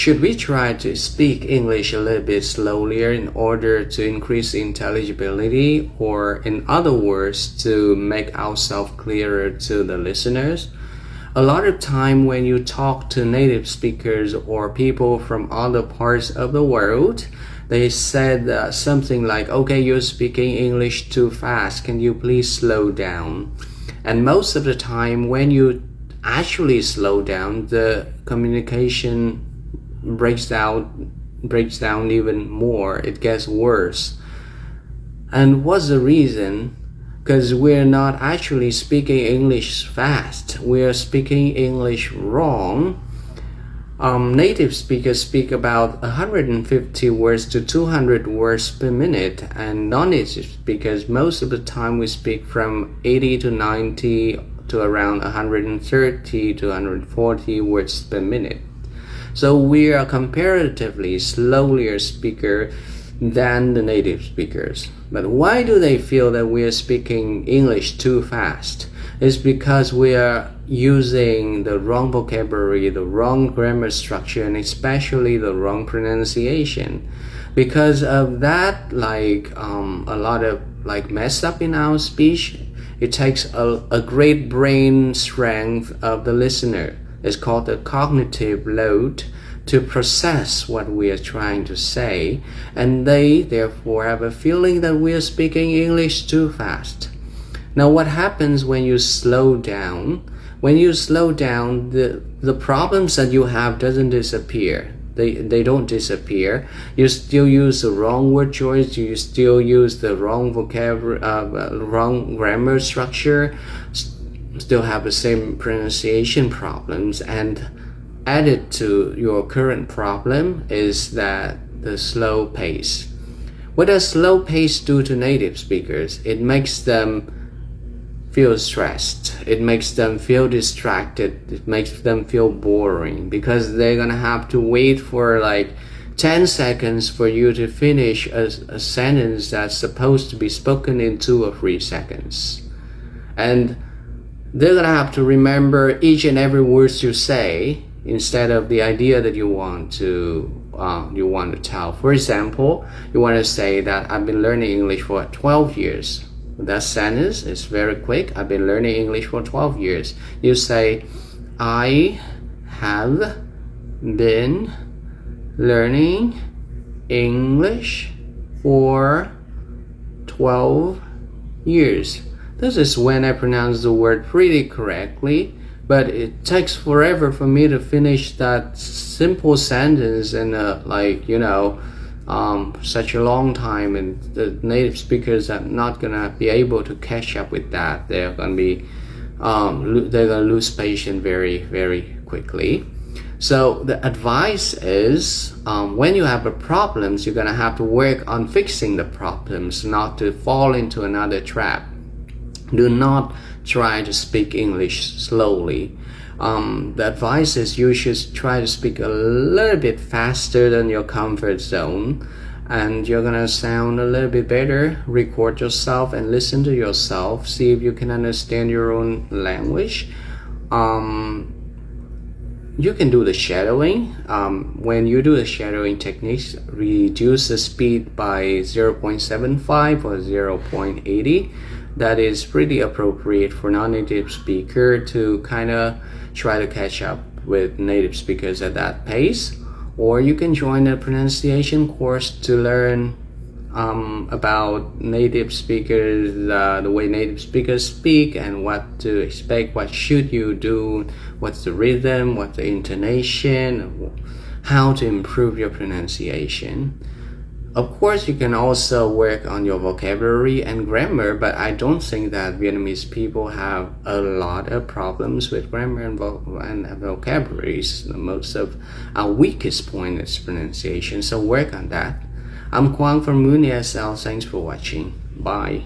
Should we try to speak English a little bit slowlier in order to increase intelligibility, or in other words, to make ourselves clearer to the listeners? A lot of time when you talk to native speakers or people from other parts of the world, they said something like, okay, you're speaking English too fast. Can you please slow down? And most of the time when you actually slow down, the communication breaks down even more. It gets worse. And what's the reason? Because we're not actually speaking English fast. We're speaking English wrong. Native speakers speak about 150 words to 200 words per minute, and non-native speakers, most of the time we speak from 80 to 90 to around 130 to 140 words per minute. So we are comparatively slowlier speaker than the native speakers. But why do they feel that we are speaking English too fast? It's because we are using the wrong vocabulary, the wrong grammar structure, and especially the wrong pronunciation. Because of that, a lot of mess up in our speech, it takes a great brain strength of the listener. It's called the cognitive load to process what we are trying to say, and they therefore have a feeling that we are speaking English too fast. Now, what happens when you slow down? When you slow down, the problems that you have doesn't disappear. They don't disappear. You still use the wrong word choice. You still use the wrong vocabulary, wrong grammar structure. Still have the same pronunciation problems, and added to your current problem is that the slow pace. What does slow pace do to native speakers? It makes them feel stressed. It makes them feel distracted. It makes them feel boring, because they're gonna have to wait for 10 seconds for you to finish a sentence that's supposed to be spoken in 2 or 3 seconds. And they're gonna have to remember each and every word you say instead of the idea that you want to tell. For example, you want to say that I've been learning English for 12 years. That sentence is very quick. I've been learning English for 12 years. You say, I have been learning English for 12 years. This is when I pronounce the word pretty correctly, but it takes forever for me to finish that simple sentence in such a long time, and the native speakers are not gonna be able to catch up with that. They're gonna lose patience very, very quickly. So the advice is, when you have problems, you're gonna have to work on fixing the problems, not to fall into another trap. Do not try to speak English slowly. The advice is you should try to speak a little bit faster than your comfort zone, and you're gonna sound a little bit better. Record yourself and listen to yourself. See if you can understand your own language. You can do the shadowing. When you do the shadowing techniques, reduce the speed by 0.75 or 0.80. That is pretty appropriate for non-native speaker to kind of try to catch up with native speakers at that pace. Or you can join a pronunciation course to learn about native speakers, the way native speakers speak, and what to expect, what should you do, what's the rhythm, what's the intonation, how to improve your pronunciation. Of course, you can also work on your vocabulary and grammar, but I don't think that Vietnamese people have a lot of problems with grammar and vocabularies. Most of our weakest point is pronunciation, so work on that. I'm Quang from Moon ESL. Thanks for watching. Bye.